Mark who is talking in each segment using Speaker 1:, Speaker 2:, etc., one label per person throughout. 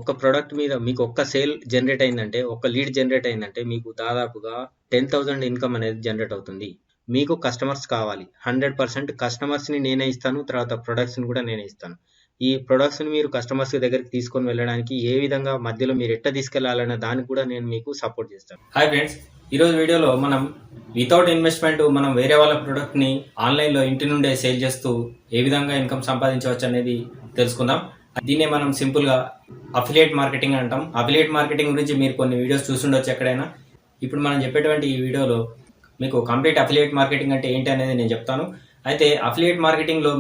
Speaker 1: ఒక్క ప్రొడక్ట్ మీద మీకు ఒక్క సేల్ జనరేట్ అయిందంటే, ఒక్క లీడ్ జనరేట్ అయిందంటే మీకు దాదాపుగా 10,000 ఇన్‌కమ్ అనేది జనరేట్ అవుతుంది. మీకు కస్టమర్స్ కావాలి. 100% కస్టమర్స్‌ని నేనే ఇస్తాను. తర్వాత ప్రొడక్ట్స్‌ని కూడా నేనే ఇస్తాను. ఈ ప్రొడక్ట్స్‌ని మీరు కస్టమర్స్ దగ్గరికి తీసుకొని వెళ్ళడానికి ఏ విధంగా మధ్యలో మీరు ఎట్లా తీసుకెళ్లాలన్న దానికి కూడా నేను మీకు సపోర్ట్ చేస్తాను.
Speaker 2: హాయ్ ఫ్రెండ్స్, ఈరోజు వీడియోలో మనం వితౌట్ ఇన్వెస్ట్మెంట్ మనం వేరే వాళ్ళ ప్రొడక్ట్ని ఆన్లైన్లో ఇంటి నుండే సేల్ చేస్తూ ఏ విధంగా ఇన్కమ్ సంపాదించవచ్చు అనేది తెలుసుకుందాం. దీన్నే మనం సింపుల్గా అఫిలియేట్ మార్కెటింగ్ అంటాం. అఫిలియేట్ మార్కెటింగ్ గురించి మీరు కొన్ని వీడియోస్ చూసుండొచ్చు ఎక్కడైనా. ఇప్పుడు మనం చెప్పేటువంటి ఈ వీడియోలో మీకు కంప్లీట్ అఫిలియేట్ మార్కెటింగ్ అంటే ఏంటి అనేది నేను చెప్తాను. అయితే అఫిలియేట్ మార్కెటింగ్లో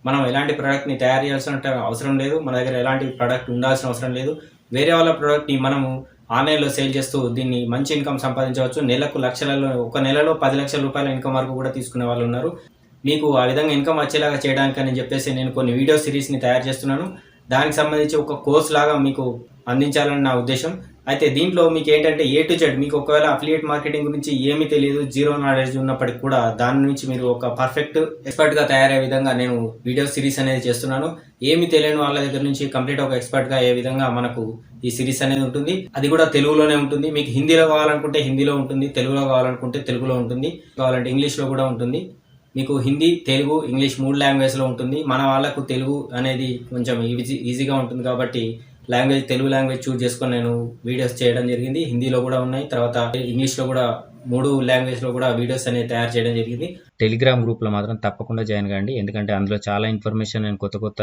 Speaker 2: మనం ఎలాంటి ప్రోడక్ట్ని తయారు చేయాల్సిన అవసరం లేదు. మన దగ్గర ఎలాంటి ప్రోడక్ట్ ఉండాల్సిన అవసరం లేదు. వేరే వాళ్ళ ప్రోడక్ట్ని మనము ఆన్లైన్లో సేల్ చేస్తూ దీన్ని మంచి ఇన్కమ్ సంపాదించవచ్చు. నెలకు లక్షలలో, ఒక నెలలో 10 లక్షల రూపాయల ఇన్కమ్ వరకు కూడా తీసుకునే వాళ్ళు ఉన్నారు. మీకు ఆ విధంగా ఇన్కమ్ వచ్చేలాగా చేయడానికని చెప్పేసి నేను కొన్ని వీడియో సిరీస్ని తయారు చేస్తున్నాను. దానికి సంబంధించి ఒక కోర్స్ లాగా మీకు అందించాలని నా ఉద్దేశం. అయితే దీంట్లో మీకు ఏంటంటే ఏ టు జెడ్, మీకు ఒకవేళ అఫిలియేట్ మార్కెటింగ్ గురించి ఏమీ తెలియదు, జీరో నాలెడ్జ్ ఉన్నప్పటికీ కూడా దాని నుంచి మీరు ఒక పర్ఫెక్ట్ ఎక్స్పర్ట్గా తయారయ్యే విధంగా నేను వీడియో సిరీస్ అనేది చేస్తున్నాను. ఏమి తెలియని వాళ్ళ దగ్గర నుంచి కంప్లీట్ ఒక ఎక్స్పర్ట్గా అయ్యే విధంగా మనకు ఈ సిరీస్ అనేది ఉంటుంది. అది కూడా తెలుగులోనే ఉంటుంది. మీకు హిందీలో కావాలనుకుంటే హిందీలో ఉంటుంది, తెలుగులో కావాలనుకుంటే తెలుగులో ఉంటుంది, కావాలంటే ఇంగ్లీష్లో కూడా ఉంటుంది. మీకు హిందీ, తెలుగు, ఇంగ్లీష్ 3 లాంగ్వేజ్లో ఉంటుంది. మన వాళ్ళకు తెలుగు అనేది కొంచెం ఈజీగా ఉంటుంది కాబట్టి తెలుగు లాంగ్వేజ్ చూస్ చేసుకొని నేను వీడియోస్ చేయడం జరిగింది. హిందీలో కూడా ఉన్నాయి, తర్వాత ఇంగ్లీష్లో కూడా 3 లాంగ్వేజ్లో కూడా వీడియోస్ అనేవి తయారు చేయడం జరిగింది.
Speaker 1: టెలిగ్రామ్ గ్రూప్లో మాత్రం తప్పకుండా జాయిన్ కండి. ఎందుకంటే అందులో చాలా ఇన్ఫర్మేషన్, నేను కొత్త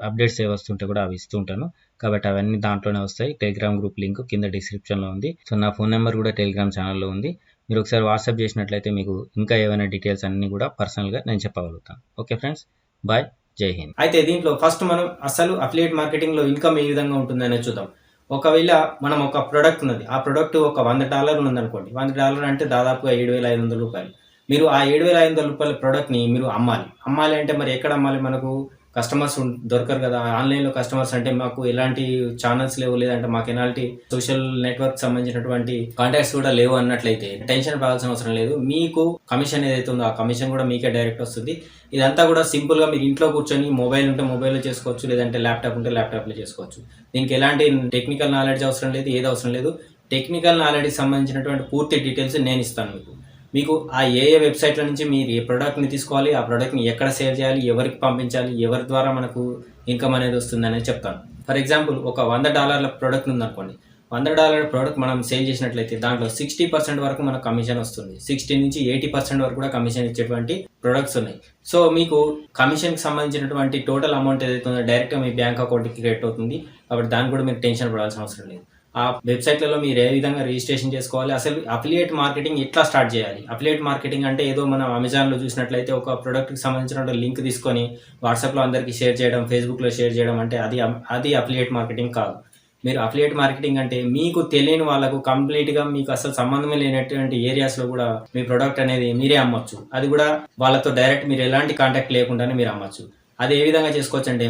Speaker 1: అప్డేట్స్ ఏ వస్తుంటే కూడా అవి ఇస్తూ ఉంటాను. కాబట్టి అవన్నీ దాంట్లోనే వస్తాయి. టెలిగ్రామ్ గ్రూప్ లింక్ కింద డిస్క్రిప్షన్లో ఉంది. సో నా ఫోన్ నెంబర్ కూడా టెలిగ్రామ్ ఛానల్లో ఉంది. మీరు ఒకసారి వాట్సాప్ చేసినట్లయితే మీకు ఇంకా ఏమైనా డీటెయిల్స్ అన్నీ కూడా పర్సనల్గా నేను చెప్పగలుగుతాను. ఓకే ఫ్రెండ్స్, బాయ్, జై హింద్.
Speaker 2: అయితే దీంట్లో ఫస్ట్ మనం అసలు అఫిలియేట్ మార్కెటింగ్లో ఇన్కమ్ ఏ విధంగా ఉంటుంది అనేది చూద్దాం. ఒకవేళ మనం ఒక ప్రోడక్ట్ ఉన్నది, ఆ ప్రోడక్ట్ ఒక $100 ఉందనుకోండి. $100 అంటే దాదాపుగా 7,500 రూపాయలు. మీరు ఆ 7,500 రూపాయల ప్రోడక్ట్ని మీరు అమ్మాలి అంటే మరి ఎక్కడ అమ్మాలి? మనకు కస్టమర్స్ దొరకరు కదా. ఆన్లైన్లో కస్టమర్స్ అంటే మాకు ఎలాంటి ఛానల్స్ లేవు, లేదంటే మాకు ఎలాంటి సోషల్ నెట్వర్క్ సంబంధించినటువంటి కాంటాక్ట్స్ కూడా లేవు అన్నట్లయితే టెన్షన్ పడాల్సిన అవసరం లేదు. మీకు కమిషన్ ఏదైతే ఉందో ఆ కమిషన్ కూడా మీకే డైరెక్ట్ వస్తుంది. ఇదంతా కూడా సింపుల్గా మీరు ఇంట్లో కూర్చొని మొబైల్ ఉంటే మొబైల్లో చేసుకోవచ్చు, లేదంటే ల్యాప్టాప్ ఉంటే ల్యాప్టాప్లో చేసుకోవచ్చు. దీనికి ఎలాంటి టెక్నికల్ నాలెడ్జ్ అవసరం లేదు, ఏది అవసరం లేదు. టెక్నికల్ నాలెడ్జ్కి సంబంధించినటువంటి పూర్తి డీటెయిల్స్ నేను ఇస్తాను మీకు ఆ ఏ వెబ్సైట్ల నుంచి మీరు ఏ ప్రోడక్ట్ని తీసుకోవాలి, ఆ ప్రోడక్ట్ని ఎక్కడ సేల్ చేయాలి, ఎవరికి పంపించాలి, ఎవరి ద్వారా మనకు ఇన్కమ్ అనేది వస్తుంది అనేది చెప్తాను. ఫర్ ఎగ్జాంపుల్, ఒక $100 ప్రోడక్ట్ ఉందనుకోండి. $100 ప్రోడక్ట్ మనం సేల్ చేసినట్లయితే దాంట్లో 60% వరకు మనకు కమిషన్ వస్తుంది. 60 నుంచి 80% వరకు కూడా కమిషన్ ఇచ్చేటువంటి ప్రొడక్ట్స్ ఉన్నాయి. సో మీకు కమిషన్కి సంబంధించినటువంటి టోటల్ అమౌంట్ ఏదైతే ఉందో డైరెక్ట్గా మీ బ్యాంక్ అకౌంట్కి క్రెడిట్ అవుతుంది. కాబట్టి దాన్ని కూడా మీరు టెన్షన్ పడాల్సిన అవసరం లేదు. ఆ వెబ్సైట్లలో మీరు ఏ విధంగా రిజిస్ట్రేషన్ చేసుకోవాలి, అసలు అఫిలియేట్ మార్కెటింగ్ ఎట్లా స్టార్ట్ చేయాలి. అఫిలియేట్ మార్కెటింగ్ అంటే ఏదో మనం అమెజాన్లో చూసినట్లయితే ఒక ప్రోడక్ట్కి సంబంధించిన లింక్ తీసుకొని వాట్సాప్లో అందరికీ షేర్ చేయడం, ఫేస్బుక్లో షేర్ చేయడం అంటే అది అఫిలియేట్ మార్కెటింగ్ కాదు. మీరు అఫిలియేట్ మార్కెటింగ్ అంటే మీకు తెలియని వాళ్ళకు కంప్లీట్గా మీకు అసలు సంబంధమే లేనటువంటి ఏరియాస్లో కూడా మీ ప్రోడక్ట్ అనేది మీరే అమ్మొచ్చు. అది కూడా వాళ్ళతో డైరెక్ట్ మీరు ఎలాంటి కాంటాక్ట్ లేకుండానే మీరు అమ్మొచ్చు. అది ఏ విధంగా చేసుకోవచ్చు అంటే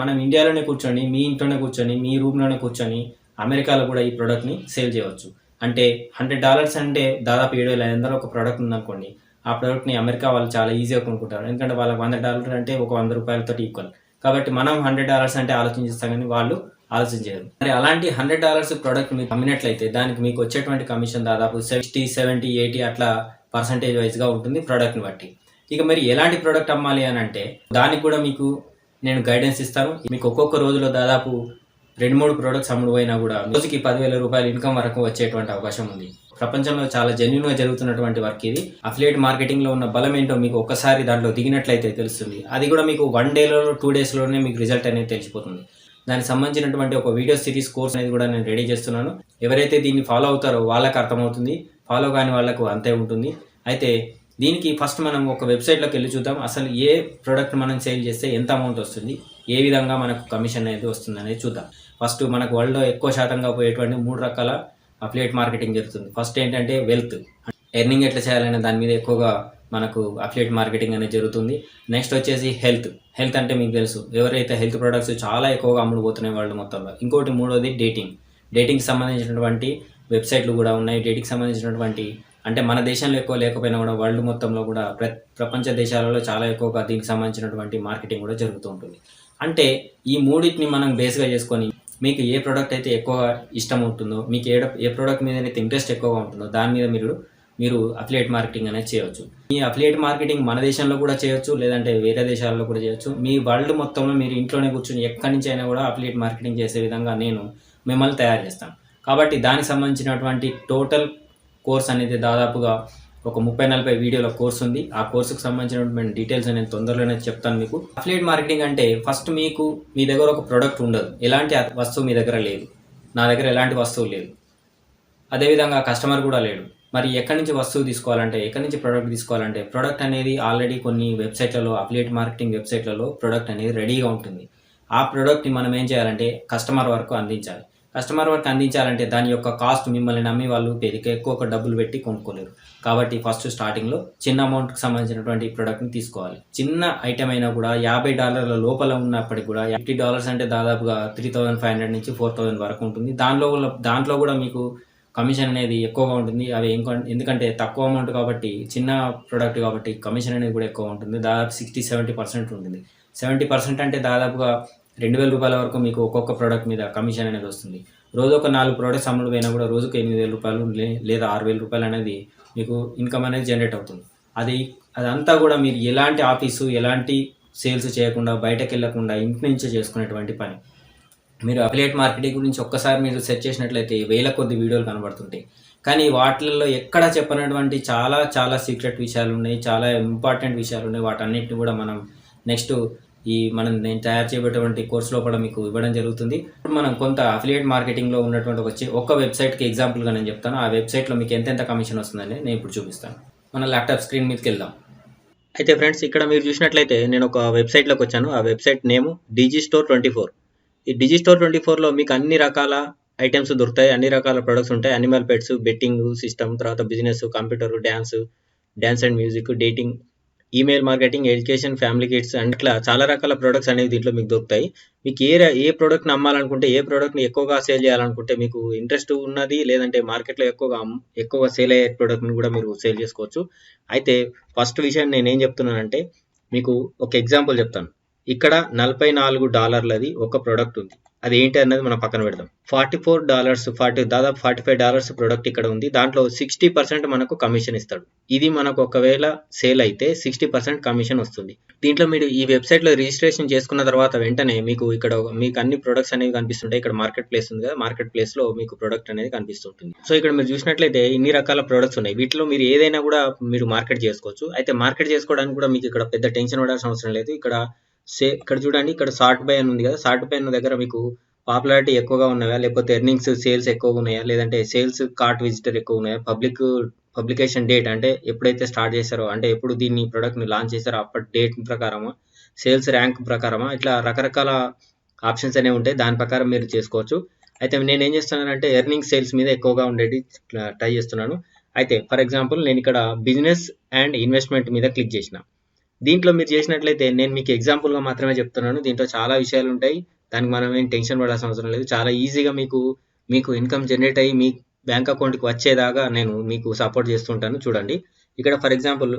Speaker 2: మనం ఇండియాలోనే కూర్చొని, మీ ఇంట్లోనే కూర్చొని, మీ రూమ్లోనే కూర్చొని అమెరికాలో కూడా ఈ ప్రోడక్ట్ని సేల్ చేయవచ్చు. అంటే $100 అంటే దాదాపు 7,500 ఒక ప్రోడక్ట్ ఉందనుకోండి. ఆ ప్రోడక్ట్ని అమెరికా వాళ్ళు చాలా ఈజీగా కొనుక్కుంటారు. ఎందుకంటే వాళ్ళకి $100 అంటే ఒక $100 ఈక్వల్. కాబట్టి మనం $100 అంటే ఆలోచించేస్తాం, కానీ వాళ్ళు ఆలోచించారు. మరి అలాంటి $100 ప్రోడక్ట్ మీరు అమ్మినట్లయితే దానికి మీకు వచ్చేటువంటి కమిషన్ దాదాపు 60, 70, 80 అట్లా పర్సంటేజ్ వైజ్గా ఉంటుంది ప్రోడక్ట్ని బట్టి. ఇక మరి ఎలాంటి ప్రోడక్ట్ అమ్మాలి అని అంటే దానికి కూడా మీకు నేను గైడెన్స్ ఇస్తాను. మీకు ఒక్కొక్క రోజులో దాదాపు 2-3 ప్రోడక్ట్స్ అమ్ముడు పోయినా కూడా రోజుకి 10,000 రూపాయల ఇన్కమ్ వరకు వచ్చేటువంటి అవకాశం ఉంది. ప్రపంచంలో చాలా జెన్యూన్గా జరుగుతున్నటువంటి వర్క్ ఇది. అఫిలియేట్ మార్కెటింగ్లో ఉన్న బలం ఏంటో మీకు ఒక్కసారి దాంట్లో దిగినట్లయితే తెలుస్తుంది. అది కూడా మీకు 1 డేలో 2 డేస్లోనే మీకు రిజల్ట్ అనేది తెలిసిపోతుంది. దానికి సంబంధించినటువంటి ఒక వీడియో సిరీస్ కోర్స్ అనేది కూడా నేను రెడీ చేస్తున్నాను. ఎవరైతే దీన్ని ఫాలో అవుతారో వాళ్ళకి అర్థమవుతుంది, ఫాలో కాని వాళ్ళకు అంతే ఉంటుంది. అయితే దీనికి ఫస్ట్ మనం ఒక వెబ్సైట్లోకి వెళ్ళి చూద్దాం. అసలు ఏ ప్రోడక్ట్ మనం సేల్ చేస్తే ఎంత అమౌంట్ వస్తుంది, ఏ విధంగా మనకు కమిషన్ అనేది వస్తుంది అనేది చూద్దాం. ఫస్ట్ మనకు వరల్డ్లో ఎక్కువ శాతంగా పోయేటువంటి 3 రకాల అఫిలియేట్ మార్కెటింగ్ జరుగుతుంది. ఫస్ట్ ఏంటంటే వెల్త్, ఎర్నింగ్ ఎట్లా చేయాలనే దాని మీద ఎక్కువగా మనకు అఫిలియేట్ మార్కెటింగ్ అనేది జరుగుతుంది. నెక్స్ట్ వచ్చేసి హెల్త్ అంటే మీకు తెలుసు, ఎవరైతే హెల్త్ ప్రొడక్ట్స్ చాలా ఎక్కువగా అమ్ముడుపోతున్నాయి వరల్డ్ మొత్తంలో. ఇంకోటి మూడోది డేటింగ్కి సంబంధించినటువంటి వెబ్సైట్లు కూడా ఉన్నాయి. డేటింగ్కి సంబంధించినటువంటి అంటే మన దేశంలో ఎక్కువ లేకపోయినా కూడా వరల్డ్ మొత్తంలో కూడా ప్రపంచ దేశాలలో చాలా ఎక్కువగా దీనికి సంబంధించినటువంటి మార్కెటింగ్ కూడా జరుగుతూ ఉంటుంది. అంటే ఈ మూడింటిని మనం బేస్గా చేసుకొని మీకు ఏ ప్రోడక్ట్ అయితే ఎక్కువ ఇష్టం ఉంటుందో, మీకు ఏ ప్రోడక్ట్ మీద అయితే ఇంట్రెస్ట్ ఎక్కువగా ఉంటుందో దాని మీద మీరు అఫిలియేట్ మార్కెటింగ్ అనేది చేయవచ్చు. ఈ అఫిలియేట్ మార్కెటింగ్ మన దేశంలో కూడా చేయొచ్చు, లేదంటే వేరే దేశాల్లో కూడా చేయొచ్చు. మీ వరల్డ్ మొత్తంలో మీరు ఇంట్లోనే కూర్చొని ఎక్కడి నుంచి అయినా కూడా అఫిలియేట్ మార్కెటింగ్ చేసే విధంగా నేను మిమ్మల్ని తయారు చేస్తాను. కాబట్టి దానికి సంబంధించినటువంటి టోటల్ కోర్స్ అనేది దాదాపుగా ఒక 30-40 వీడియోల కోర్స్ ఉంది. ఆ కోర్సుకు సంబంధించినటువంటి డీటెయిల్స్ నేను తొందరలోనే చెప్తాను మీకు. అఫిలియేట్ మార్కెటింగ్ అంటే ఫస్ట్ మీ దగ్గర ఒక ప్రోడక్ట్ ఉండదు, ఎలాంటి వస్తువు మీ దగ్గర లేదు, నా దగ్గర ఎలాంటి వస్తువు లేదు, అదేవిధంగా కస్టమర్ కూడా లేడు. మరి ఎక్కడి నుంచి వస్తువు తీసుకోవాలంటే, ఎక్కడి నుంచి ప్రోడక్ట్ తీసుకోవాలంటే, ప్రోడక్ట్ అనేది ఆల్రెడీ కొన్ని వెబ్సైట్లలో, అఫిలియేట్ మార్కెటింగ్ వెబ్సైట్లలో ప్రోడక్ట్ అనేది రెడీగా ఉంటుంది. ఆ ప్రోడక్ట్ని మనం ఏం చేయాలంటే కస్టమర్ వరకు అందించాలి. కస్టమర్ వరకు అందించాలంటే దాని యొక్క కాస్ట్ మిమ్మల్ని నమ్మి వాళ్ళు ఎక్కువ డబ్బులు పెట్టి కొనుక్కోలేరు. కాబట్టి ఫస్ట్ స్టార్టింగ్లో చిన్న అమౌంట్కి సంబంధించినటువంటి ప్రోడక్ట్ని తీసుకోవాలి. చిన్న ఐటమ్ అయినా కూడా $50 లోపల ఉన్నప్పటికి కూడా, $50 అంటే దాదాపుగా 3,500 నుంచి 4,000 వరకు ఉంటుంది. దాంట్లో కూడా మీకు కమిషన్ అనేది ఎక్కువగా ఉంటుంది. అవి ఎందుకంటే తక్కువ అమౌంట్ కాబట్టి, చిన్న ప్రోడక్ట్ కాబట్టి కమిషన్ అనేది కూడా ఎక్కువ ఉంటుంది. దాదాపు 60-70% ఉంటుంది. 70% అంటే దాదాపుగా $2,000 వరకు మీకు ఒక్కొక్క ప్రోడక్ట్ మీద కమిషన్ అనేది వస్తుంది. రోజు ఒక 4 ప్రోడక్ట్స్ అమ్ముడు పోయినా కూడా రోజుకు $8,000 లేదా $6,000 అనేది మీకు ఇన్కమ్ అనేది జనరేట్ అవుతుంది. అదంతా కూడా మీరు ఎలాంటి ఆఫీసు, ఎలాంటి సేల్స్ చేయకుండా, బయటకు వెళ్ళకుండా ఇంటి నుంచే చేసుకునేటువంటి పని. మీరు అఫిలియేట్ మార్కెటింగ్ గురించి ఒక్కసారి మీరు సెర్చ్ చేసినట్లయితే వేల కొద్ది వీడియోలు కనబడుతుంటాయి. కానీ వాటిల్లో ఎక్కడ చెప్పనటువంటి చాలా చాలా సీక్రెట్ విషయాలు ఉన్నాయి, చాలా ఇంపార్టెంట్ విషయాలు ఉన్నాయి. వాటన్నిటిని కూడా మనం నెక్స్ట్ నేను తయారు చేయబడేటువంటి కోర్స్ లోపల మీకు ఇవ్వడం జరుగుతుంది. ఇప్పుడు మనం కొంత అఫిలియేట్ మార్కెటింగ్లో ఉన్నటువంటి ఒక వెబ్సైట్కి ఎగ్జాంపుల్గా నేను చెప్తాను. ఆ వెబ్సైట్లో మీకు ఎంతెంత కమిషన్ వస్తుందని నేను ఇప్పుడు చూపిస్తాను. మన ల్యాప్టాప్ స్క్రీన్ మీదకి వెళ్దాం. అయితే ఫ్రెండ్స్, ఇక్కడ మీరు చూసినట్లయితే నేను ఒక వెబ్సైట్లోకి వచ్చాను. ఆ వెబ్సైట్ నేమ్ DigiStore24. ఈ DigiStore24లో మీకు అన్ని రకాల ఐటమ్స్ దొరుకుతాయి, అన్ని రకాల ప్రొడక్ట్స్ ఉంటాయి. అనిమల్ పెట్స్, బెట్టింగ్ సిస్టమ్, తర్వాత business, computer, dance and music, dating, email marketing, education, family kits and ఇట్లా చాలా రకాల ప్రొడక్ట్స్ అనేవి దీంట్లో మీకు దొరుకుతాయి. మీకు ఏ ప్రోడక్ట్ని అమ్మాలనుకుంటే, ఏ ప్రోడక్ట్ని ఎక్కువగా సేల్ చేయాలనుకుంటే, మీకు ఇంట్రెస్ట్ ఉన్నది లేదంటే మార్కెట్లో ఎక్కువగా సేల్ అయ్యే ప్రోడక్ట్ని కూడా మీరు సేల్ చేసుకోవచ్చు. అయితే ఫస్ట్ విషయం నేనేం చెప్తున్నానంటే, మీకు ఒక ఎగ్జాంపుల్ చెప్తాను. ఇక్కడ $44 ఒక ప్రోడక్ట్ ఉంది. అది ఏంటి అన్నది మనం పక్కన పెడదాం. $44 దాదాపు $45 ప్రోడక్ట్ ఇక్కడ ఉంది. దాంట్లో 60% మనకు కమిషన్ ఇస్తాడు. ఇది మనకు ఒకవేళ సేల్ అయితే 60% కమిషన్ వస్తుంది. దీంట్లో మీరు ఈ వెబ్సైట్లో రిజిస్ట్రేషన్ చేసుకున్న తర్వాత వెంటనే మీకు అన్ని ప్రొడక్ట్స్ అనేవి కనిపిస్తుంటాయి. ఇక్కడ మార్కెట్ ప్లేస్ ఉంది కదా, మార్కెట్ ప్లేస్ లో మీకు ప్రొడక్ట్ అనేది కనిపిస్తుంటుంది. సో ఇక్కడ మీరు చూసినట్లయితే ఇన్ని రకాల ప్రొడక్ట్స్ ఉన్నాయి. వీటిలో మీరు ఏదైనా కూడా మీరు మార్కెట్ చేసుకోవచ్చు. అయితే మార్కెట్ చేసుకోవడానికి కూడా మీకు ఇక్కడ పెద్ద టెన్షన్ పడాల్సిన అవసరం లేదు. ఇక్కడ చూడండి, ఇక్కడ సార్ట్ బై అని ఉంది కదా, సార్ట్ బై అన్న దగ్గర మీకు పాపులారిటీ ఎక్కువగా ఉన్నాయా, లేకపోతే ఎర్నింగ్స్, సేల్స్ ఎక్కువగా ఉన్నాయా, లేదంటే సేల్స్ కార్ట్ విజిటర్ ఎక్కువ ఉన్నాయా, పబ్లికేషన్ డేట్ అంటే ఎప్పుడైతే స్టార్ట్ చేశారో, అంటే ఎప్పుడు దీన్ని ప్రోడక్ట్ని లాంచ్ చేశారో అప్పటి డేట్ ప్రకారమా, సేల్స్ ర్యాంక్ ప్రకారమా, ఇట్లా రకరకాల ఆప్షన్స్ అనేవి ఉంటాయి. దాని ప్రకారం మీరు చేసుకోవచ్చు. అయితే నేను ఏం చేస్తున్నానంటే ఎర్నింగ్ సేల్స్ మీద ఎక్కువగా ఉండేది ట్రై చేస్తున్నాను. అయితే ఫర్ ఎగ్జాంపుల్ నేను ఇక్కడ బిజినెస్ అండ్ ఇన్వెస్ట్మెంట్ మీద క్లిక్ చేసిన. దీంట్లో మీరు చేసినట్లయితే నేను మీకు ఎగ్జాంపుల్గా మాత్రమే చెప్తున్నాను. దీంట్లో చాలా విషయాలు ఉంటాయి, దానికి మనం ఏం టెన్షన్ పడాల్సిన అవసరం లేదు. చాలా ఈజీగా మీకు ఇన్కమ్ జనరేట్ అయ్యి మీ బ్యాంక్ అకౌంట్కి వచ్చేదాకా నేను మీకు సపోర్ట్ చేస్తుంటాను. చూడండి, ఇక్కడ ఫర్ ఎగ్జాంపుల్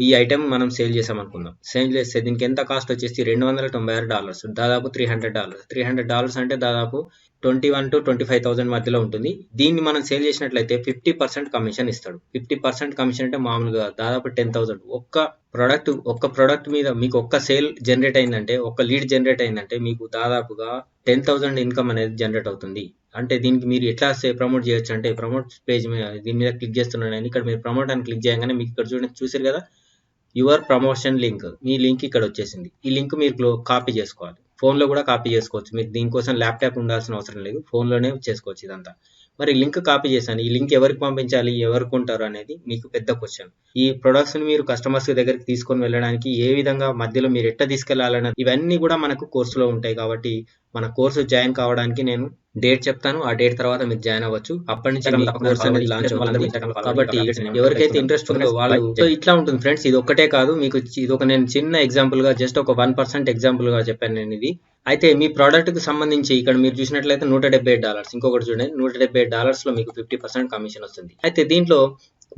Speaker 2: ఈ ఐటెం మనం సేల్ చేసాం అనుకుందాం. సేల్ చేస్తే దీనికి ఎంత కాస్ట్ వచ్చేసి $296, దాదాపు $300 అంటే దాదాపు 21,000 to 25,000 మధ్యలో ఉంటుంది. దీన్ని మనం సేల్ చేసినట్లయితే 50% కమిషన్ ఇస్తాడు. 50% కమిషన్ అంటే మామూలుగా దాదాపు 10,000. ఒక్క ప్రోడక్ట్ మీద మీకు ఒక్క సేల్ జనరేట్ అయిందంటే, ఒక్క లీడ్ జనరేట్ అయిందంటే మీకు దాదాపుగా 10,000 ఇన్కమ్ అనేది జనరేట్ అవుతుంది. అంటే దీనికి మీరు ఎట్లా ప్రమోట్ చేయొచ్చు అంటే, ప్రమోట్ పేజ్ మీద దీని మీద క్లిక్ చేస్తున్నాను నేను. ఇక్కడ మీరు ప్రమోట్ అని క్లిక్ చేయగానే మీకు ఇక్కడ చూసారు కదా, your promotion link, me link ఇక్కడ వచ్చేసింది. ఈ లింక్ మీరు కాపీ చేసుకోవాలి. ఫోన్లో కూడా కాపీ చేసుకోవచ్చు. మీకు దీనికోసం ల్యాప్టాప్ ఉండాల్సిన అవసరం లేదు, ఫోన్లోనే చేసుకోవచ్చు ఇదంతా. మరి లింక్ కాపీ చేశాను, ఈ లింక్ ఎవరికి పంపించాలి, ఎవరు కొంటారు అనేది మీకు పెద్ద క్వశ్చన్. ఈ ప్రొడక్ట్స్ని మీరు కస్టమర్స్ దగ్గరికి తీసుకొని వెళ్ళడానికి ఏ విధంగా మధ్యలో మీరు ఎట్లా తీసుకెళ్లాలన్న ఇవన్నీ కూడా మనకు కోర్సులో ఉంటాయి. కాబట్టి మన కోర్సు జాయిన్ కావడానికి నేను డేట్ చెప్తాను. ఆ డేట్ తర్వాత మీరు జాయిన్ అవ్వచ్చు. అప్పటి నుంచి కోర్స్ అనేది లాంచ్ అవుతుంది. కాబట్టి ఎవరికైతే ఇంట్రెస్ట్ ఉందో వాళ్ళు. సో ఇట్లా ఉంటుంది ఫ్రెండ్స్. ఇది ఒక్కటే కాదు, మీకు ఇది నేను చిన్న ఎగ్జాంపుల్ గా, జస్ట్ ఒక 1% ఎగ్జాంపుల్ గా చెప్పాను నేను ఇది. అయితే మీ ప్రోడక్ట్ కి సంబంధించి ఇక్కడ మీరు చూసినట్లయితే $178. ఇంకొకటి చూడండి, $178 లో మీకు 50% కమిషన్ వస్తుంది. అయితే దీంట్లో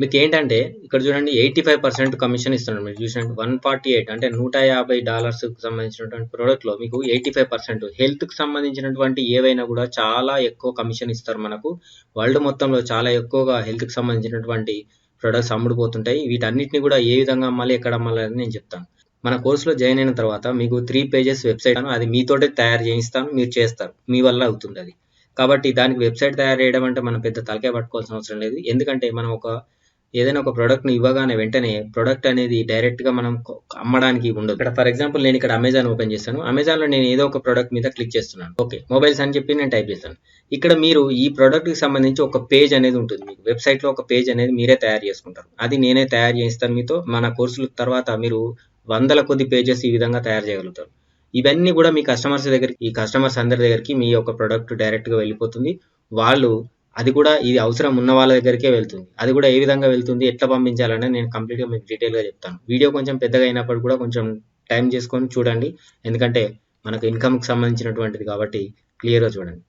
Speaker 1: మీకు ఏంటంటే ఇక్కడ చూడండి 85% కమిషన్ ఇస్తున్నాడు. మీరు చూసినట్టు 148 అంటే $150 సంబంధించినటువంటి ప్రోడక్ట్లో మీకు 85% హెల్త్కి సంబంధించినటువంటి ఏవైనా కూడా చాలా ఎక్కువ కమిషన్ ఇస్తారు. మనకు వరల్డ్ మొత్తంలో చాలా ఎక్కువగా హెల్త్కి సంబంధించినటువంటి ప్రొడక్ట్స్ అమ్ముడుపోతుంటాయి. వీటన్నిటిని కూడా ఏ విధంగా అమ్మాలి, ఎక్కడ అమ్మాలి అని నేను చెప్తాను. మన కోర్సులో జాయిన్ అయిన తర్వాత మీకు 3 పేజెస్ వెబ్సైట్ అది మీతోటే తయారు చేయిస్తాను, మీరు చేస్తారు, మీ వల్ల అవుతుంది అది. కాబట్టి దానికి వెబ్సైట్ తయారు చేయడం అంటే మనం పెద్ద తలకాయ పట్టుకోవాల్సిన అవసరం లేదు. ఎందుకంటే మనం ఏదైనా ఒక ప్రోడక్ట్ని ఇవ్వగానే వెంటనే ప్రోడక్ట్ అనేది డైరెక్ట్గా మనం అమ్మడానికి ఉండదు. ఇక్కడ ఫర్ ఎగ్జాంపుల్ నేను ఇక్కడ అమెజాన్ ఓపెన్ చేస్తాను. అమెజాన్లో నేను ఏదో ఒక ప్రోడక్ట్ మీద క్లిక్ చేస్తున్నాను. ఓకే, మొబైల్స్ అని చెప్పి నేను టైప్ చేస్తాను. ఇక్కడ మీరు ఈ ప్రోడక్ట్కి సంబంధించి ఒక పేజ్ అనేది ఉంటుంది. మీకు వెబ్సైట్లో ఒక పేజ్ అనేది మీరే తయారు చేసుకుంటారు. అది నేనే తయారు చేస్తాను మీతో. మన కోర్సుల తర్వాత మీరు వందల కొద్ది పేజెస్ ఈ విధంగా తయారు చేయగలుగుతారు. ఇవన్నీ కూడా మీ కస్టమర్స్ అందరి దగ్గరికి మీ యొక్క ప్రోడక్ట్ డైరెక్ట్గా వెళ్ళిపోతుంది. వాళ్ళు అది కూడా ఇది అవసరం ఉన్న వాళ్ళ దగ్గరికే వెళ్తుంది. అది కూడా ఏ విధంగా వెళ్తుంది, ఎట్లా పంపించాలని నేను కంప్లీట్గా మీకు డీటెయిల్గా చెప్తాను. వీడియో కొంచెం పెద్దగా అయినప్పుడు కూడా కొంచెం టైం చేసుకొని చూడండి, ఎందుకంటే మనకు ఇన్కమ్కి సంబంధించినటువంటిది కాబట్టి క్లియర్గా చూడండి.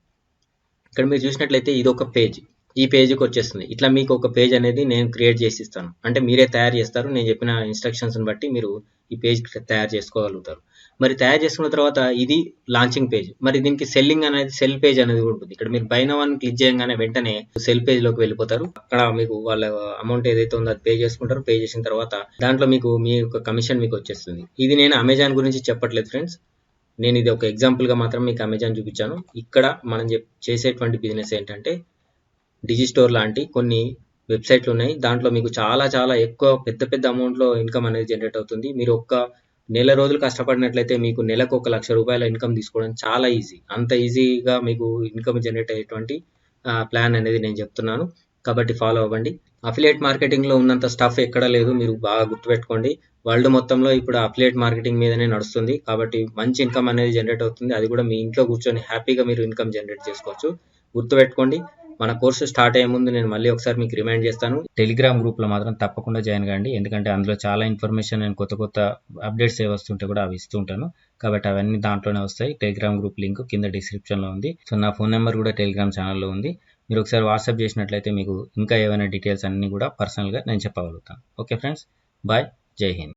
Speaker 1: ఇక్కడ మీరు చూసినట్లయితే ఇది ఒక పేజ్, ఈ పేజ్కి వచ్చేస్తుంది. ఇట్లా మీకు ఒక పేజ్ అనేది నేను క్రియేట్ చేసి ఇస్తాను. అంటే మీరే తయారు చేస్తారు. నేను చెప్పిన ఇన్స్ట్రక్షన్స్ని బట్టి మీరు ఈ పేజ్ తయారు చేసుకోగలుగుతారు. మరి తయారు చేసుకున్న తర్వాత ఇది లాంచింగ్ పేజ్. మరి దీనికి సెల్ పేజ్ అనేది ఉంటుంది. ఇక్కడ మీరు బై నౌ అని క్లిక్ చేయగానే వెంటనే సెల్ పేజ్ లోకి వెళ్ళిపోతారు. అక్కడ మీకు వాళ్ళ అమౌంట్ ఏదైతే ఉందో అది పే చేసుకుంటారు. పే చేసిన తర్వాత దాంట్లో మీకు మీ యొక్క కమిషన్ మీకు వచ్చేస్తుంది. ఇది నేను అమెజాన్ గురించి చెప్పట్లేదు ఫ్రెండ్స్, నేను ఇది ఒక ఎగ్జాంపుల్గా మాత్రం మీకు అమెజాన్ చూపించాను. ఇక్కడ మనం చేసేటువంటి బిజినెస్ ఏంటంటే డిజిస్టోర్ లాంటి కొన్ని వెబ్సైట్లు ఉన్నాయి. దాంట్లో మీకు చాలా చాలా ఎక్కువ పెద్ద అమౌంట్లో ఇన్కమ్ అనేది జనరేట్ అవుతుంది. మీరు ఒక్క నెల రోజులు కష్టపడినట్లయితే మీకు నెలకు ₹1,00,000 ఇన్కమ్ తీసుకోవడం చాలా ఈజీ. అంత ఈజీగా మీకు ఇన్కమ్ జనరేట్ అయ్యేటువంటి ప్లాన్ అనేది నేను చెప్తున్నాను. కాబట్టి ఫాలో అవ్వండి. అఫిలియేట్ మార్కెటింగ్లో ఉన్నంత స్టఫ్ ఎక్కడ లేదు, మీరు బాగా గుర్తుపెట్టుకోండి. వరల్డ్ మొత్తంలో ఇప్పుడు అఫిలియేట్ మార్కెటింగ్ మీదనే నడుస్తుంది. కాబట్టి మంచి ఇన్కమ్ అనేది జనరేట్ అవుతుంది. అది కూడా మీ ఇంట్లో కూర్చొని హ్యాపీగా మీరు ఇన్కమ్ జనరేట్ చేసుకోవచ్చు. గుర్తుపెట్టుకోండి. మన కోర్సు స్టార్ట్ అయ్యే ముందు నేను మళ్ళీ ఒకసారి మీకు రిమైండ్ చేస్తాను. టెలిగ్రామ్ గ్రూప్లో మాత్రం తప్పకుండా జాయిన్ కాండి, ఎందుకంటే అందులో చాలా ఇన్ఫర్మేషన్ నేను కొత్త అప్డేట్స్ ఏ వస్తుంటే కూడా అవి ఇస్తూ ఉంటాను. కాబట్టి అవన్నీ దాంట్లోనే వస్తాయి. టెలిగ్రామ్ గ్రూప్ లింక్ కింద డిస్క్రిప్షన్లో ఉంది. సో నా ఫోన్ నెంబర్ కూడా టెలిగ్రామ్ ఛానల్లో ఉంది. మీరు ఒకసారి వాట్సాప్ చేసినట్లయితే మీకు ఇంకా ఏమైనా డీటెయిల్స్ అన్నీ కూడా పర్సనల్గా నేను చెప్పగలుగుతాను. ఓకే ఫ్రెండ్స్, బాయ్, జై హింద్.